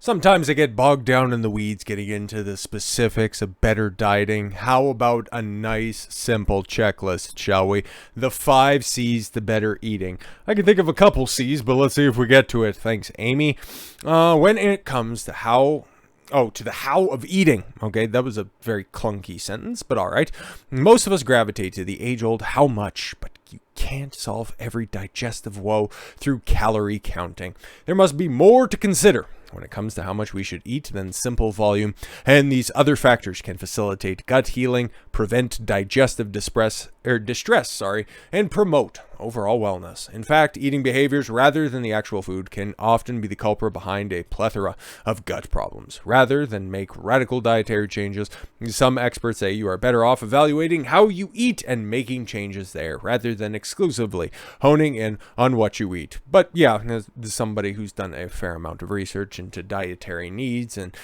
Sometimes I get bogged down in the weeds getting into the specifics of better dieting. How about a nice, simple checklist, shall we? The 5 C's to better eating. I can think of a couple C's, but let's see if we get to it. Thanks, Amy. When it comes to the how of eating. Okay, that was a very clunky sentence, but all right. Most of us gravitate to the age-old how much, but you can't solve every digestive woe through calorie counting. There must be more to consider when it comes to how much we should eat than simple volume, and these other factors can facilitate gut healing, prevent digestive distress, and promote overall wellness. In fact, eating behaviors rather than the actual food can often be the culprit behind a plethora of gut problems. Rather than make radical dietary changes, some experts say you are better off evaluating how you eat and making changes there, rather than exclusively honing in on what you eat. But yeah, as somebody who's done a fair amount of research into dietary needs and,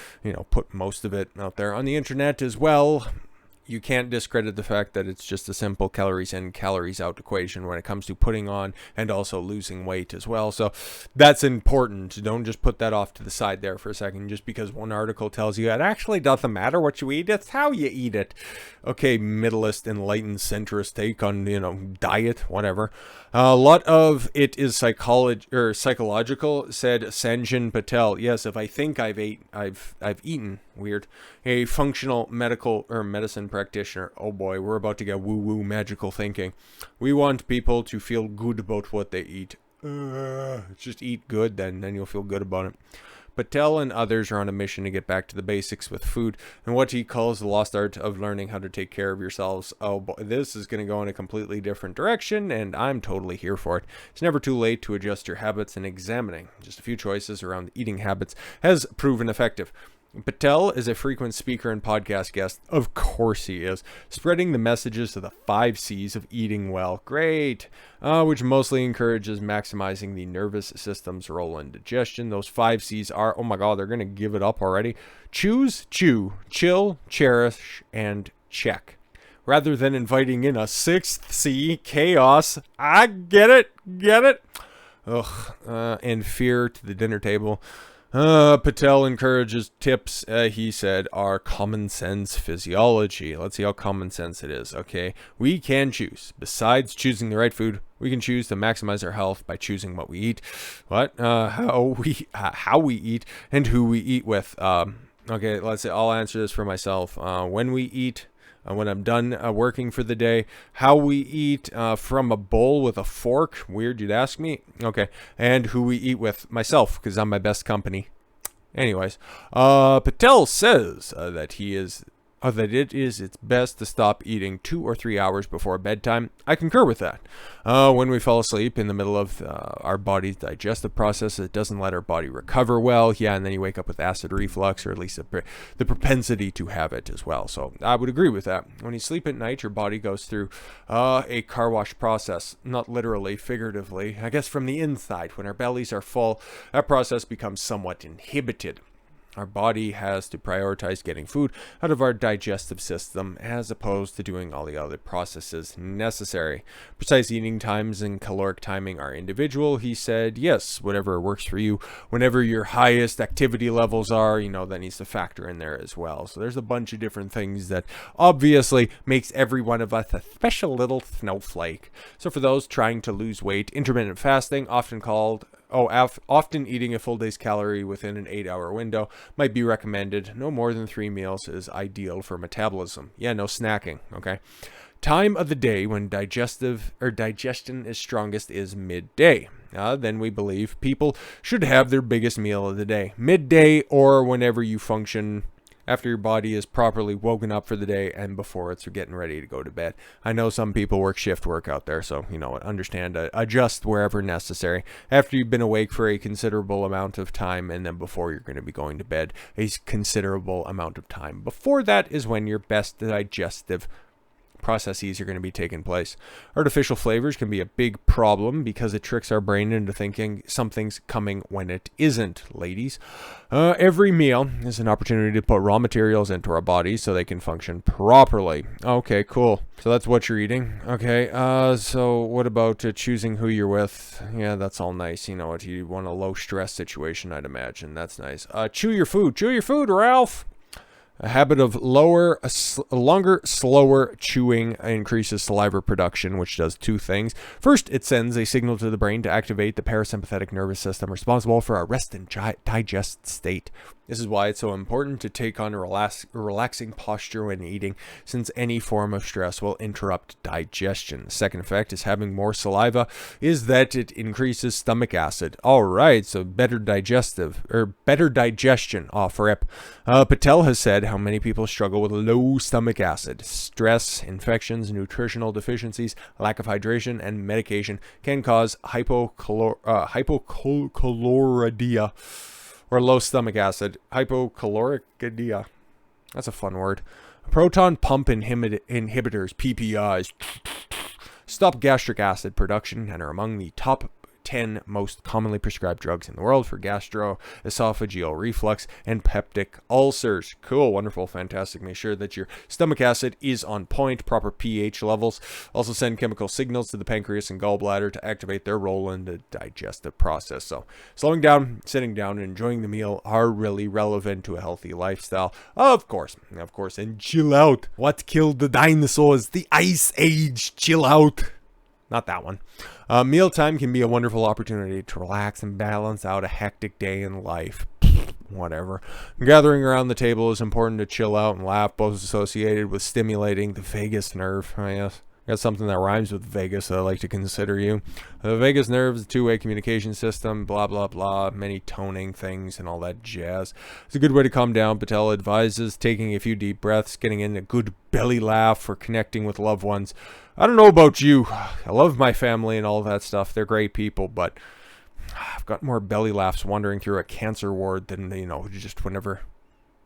put most of it out there on the internet as well, you can't discredit the fact that it's just a simple calories in, calories out equation when it comes to putting on and also losing weight as well. So that's important. Don't just put that off to the side there for a second just because one article tells you it actually doesn't matter what you eat, it's how you eat it. Okay, middleist, enlightened, centrist take on, diet, whatever. A lot of it is psychological, said Sanjan Patel. Yes, if I think I've eaten, weird, a functional medical or medicine practitioner. Oh boy, we're about to get woo-woo magical thinking. We want people to feel good about what they eat. Just eat good, then you'll feel good about it. Patel and others are on a mission to get back to the basics with food and what he calls the lost art of learning how to take care of yourselves. Oh boy, this is going to go in a completely different direction, and I'm totally here for it. It's never too late to adjust your habits, and examining just a few choices around eating habits has proven effective. Patel is a frequent speaker and podcast guest. Of course he is. Spreading the messages of the 5 C's of eating well. Great. Which mostly encourages maximizing the nervous system's role in digestion. Those 5 C's are, oh my god, they're going to give it up already. Choose, chew, chill, cherish, and check. Rather than inviting in a 6th C, chaos. I get it. And fear to the dinner table. Patel encourages tips, he said, are common sense physiology. Let's see how common sense it is, okay? We can choose. Besides choosing the right food, we can choose to maximize our health by choosing what we eat, how we eat, and who we eat with. Okay, let's say I'll answer this for myself. When we eat, when I'm done working for the day, how we eat from a bowl with a fork. Weird, you'd ask me. Okay, and who we eat with. Myself, because I'm my best company. Anyways, Patel says that it's best to stop eating 2 or 3 hours before bedtime. I concur with that. When we fall asleep in the middle of our body's digestive process, it doesn't let our body recover well. Yeah, and then you wake up with acid reflux, or at least the propensity to have it as well. So I would agree with that. When you sleep at night, your body goes through a car wash process, not literally, figuratively. I guess from the inside, when our bellies are full, that process becomes somewhat inhibited. Our body has to prioritize getting food out of our digestive system as opposed to doing all the other processes necessary. Precise eating times and caloric timing are individual, he said. Yes, whatever works for you. Whenever your highest activity levels are, that needs to factor in there as well. So there's a bunch of different things that obviously makes every one of us a special little snowflake. So for those trying to lose weight, intermittent fasting, often eating a full day's calorie within an 8-hour window might be recommended. No more than 3 meals is ideal for metabolism. Yeah, no snacking, okay? Time of the day when digestion is strongest is midday. Then we believe people should have their biggest meal of the day. Midday, or whenever you function after your body is properly woken up for the day and before it's getting ready to go to bed. I know some people work shift work out there, so understand, adjust wherever necessary. After you've been awake for a considerable amount of time, and then before you're going to be going to bed, a considerable amount of time. Before that is when your best digestive processes are going to be taking place. Artificial flavors can be a big problem because it tricks our brain into thinking something's coming when it isn't, ladies. Every meal is an opportunity to put raw materials into our bodies so they can function properly. Okay, cool. So that's what you're eating. Okay, so what about choosing who you're with? Yeah, that's all nice. You know what? You want a low stress situation, I'd imagine. That's nice. Chew your food. Chew your food, Ralph. A habit of longer, slower chewing increases saliva production, which does two things. First, it sends a signal to the brain to activate the parasympathetic nervous system responsible for our rest and digest state. This is why it's so important to take on a relaxing posture when eating, since any form of stress will interrupt digestion. The second effect is having more saliva is that it increases stomach acid. All right, so better digestion. Off rip. Patel has said how many people struggle with low stomach acid. Stress, infections, nutritional deficiencies, lack of hydration, and medication can cause hypochlorhydria. Or low stomach acid. Hypochlorhydria. That's a fun word. Proton pump inhibitors, PPIs, stop gastric acid production and are among the top 10 most commonly prescribed drugs in the world for gastroesophageal reflux and peptic ulcers. Cool, wonderful, fantastic. Make sure that your stomach acid is on point, proper pH levels. Also send chemical signals to the pancreas and gallbladder to activate their role in the digestive process. So slowing down, sitting down, and enjoying the meal are really relevant to a healthy lifestyle. Of course, and chill out. What killed the dinosaurs? The Ice Age. Chill out. Not that one. Mealtime can be a wonderful opportunity to relax and balance out a hectic day in life. Whatever. Gathering around the table is important to chill out and laugh, both associated with stimulating the vagus nerve. Oh, yes. Got something that rhymes with Vegas that I like to consider you. The vagus nerve is a two-way communication system, blah, blah, blah, many toning things and all that jazz. It's a good way to calm down. Patel advises taking a few deep breaths, getting in a good belly laugh for connecting with loved ones. I don't know about you. I love my family and all that stuff. They're great people, but I've got more belly laughs wandering through a cancer ward than, just whenever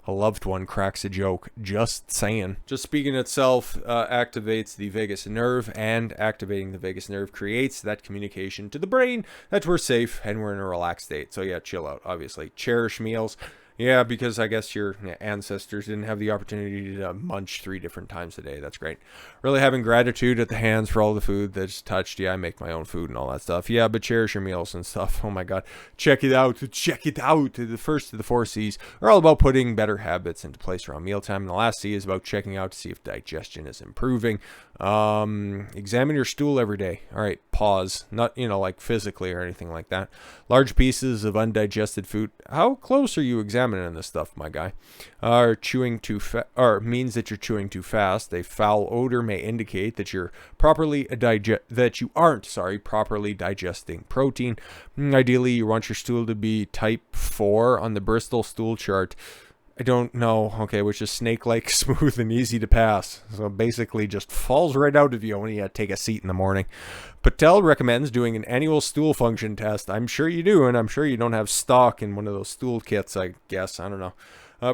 a loved one cracks a joke. Just saying. Just speaking itself activates the vagus nerve, and activating the vagus nerve creates that communication to the brain that we're safe and we're in a relaxed state. So yeah, chill out, obviously. Cherish meals. Yeah, because I guess your ancestors didn't have the opportunity to munch 3 different times a day. That's great. Really having gratitude at the hands for all the food that's touched. Yeah, I make my own food and all that stuff. Yeah, but cherish your meals and stuff. Oh my God. Check it out. Check it out. The first of the 4 C's are all about putting better habits into place around mealtime. And the last C is about checking out to see if digestion is improving. Examine your stool every day. All right, pause. Not, like physically or anything like that. Large pieces of undigested food. How close are you examining this stuff, my guy? Means that you're chewing too fast. A foul odor may indicate that you aren't properly digesting protein. Ideally, you want your stool to be type 4 on the Bristol stool chart. I don't know, okay, which is snake-like, smooth, and easy to pass. So basically just falls right out of you when you take a seat in the morning. Patel recommends doing an annual stool function test. I'm sure you do, and I'm sure you don't have stock in one of those stool kits, I guess. I don't know.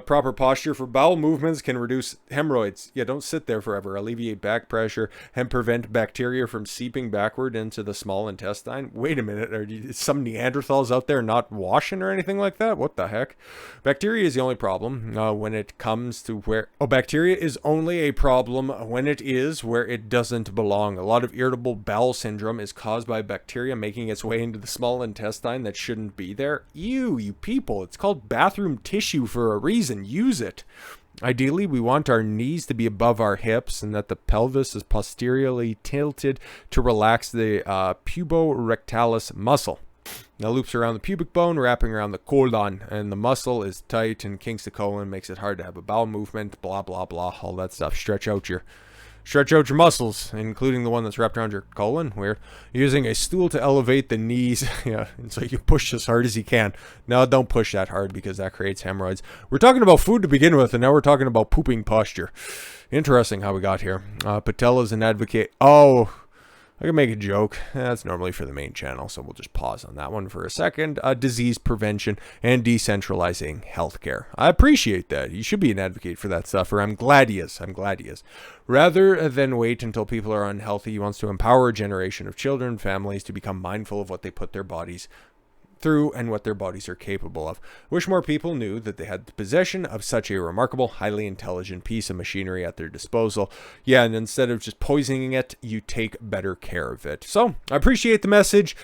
Proper posture for bowel movements can reduce hemorrhoids. Yeah, don't sit there forever. Alleviate back pressure and prevent bacteria from seeping backward into the small intestine. Wait a minute, are some Neanderthals out there not washing or anything like that? What the heck? Bacteria is the only problem when it comes to where... bacteria is only a problem when it is where it doesn't belong. A lot of irritable bowel syndrome is caused by bacteria making its way into the small intestine that shouldn't be there. Ew, you people. It's called bathroom tissue for a reason. Use it. Ideally, we want our knees to be above our hips and that the pelvis is posteriorly tilted to relax the puborectalis muscle. Now loops around the pubic bone, wrapping around the colon, and the muscle is tight and kinks the colon, makes it hard to have a bowel movement, blah, blah, blah, all that stuff. Stretch out your muscles, including the one that's wrapped around your colon. We're using a stool to elevate the knees. Yeah, and so you push as hard as you can. No, don't push that hard because that creates hemorrhoids. We're talking about food to begin with, and now we're talking about pooping posture. Interesting how we got here. Patel is an advocate. Oh, I can make a joke. That's normally for the main channel, so we'll just pause on that one for a second. Disease prevention and decentralizing healthcare. I appreciate that. You should be an advocate for that stuff, or I'm glad he is. I'm glad he is. Rather than wait until people are unhealthy, he wants to empower a generation of children, families to become mindful of what they put their bodies through and what their bodies are capable of. Wish more people knew that they had the possession of such a remarkable, highly intelligent piece of machinery at their disposal. Yeah, and instead of just poisoning it, you take better care of it. So, I appreciate the message.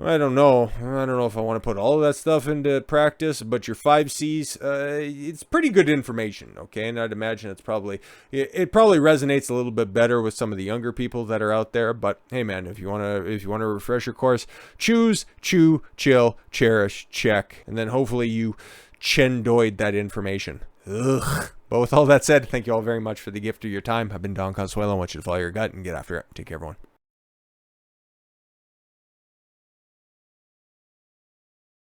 I don't know if I want to put all of that stuff into practice, but your 5 C's, it's pretty good information, okay? And I'd imagine it probably resonates a little bit better with some of the younger people that are out there. But hey, man, if you want to refresh your course, choose, chew, chill, cherish, check, and then hopefully you chendoid that information. Ugh. But with all that said, thank you all very much for the gift of your time. I've been Don Consuelo. I want you to follow your gut and get after it. Take care, everyone.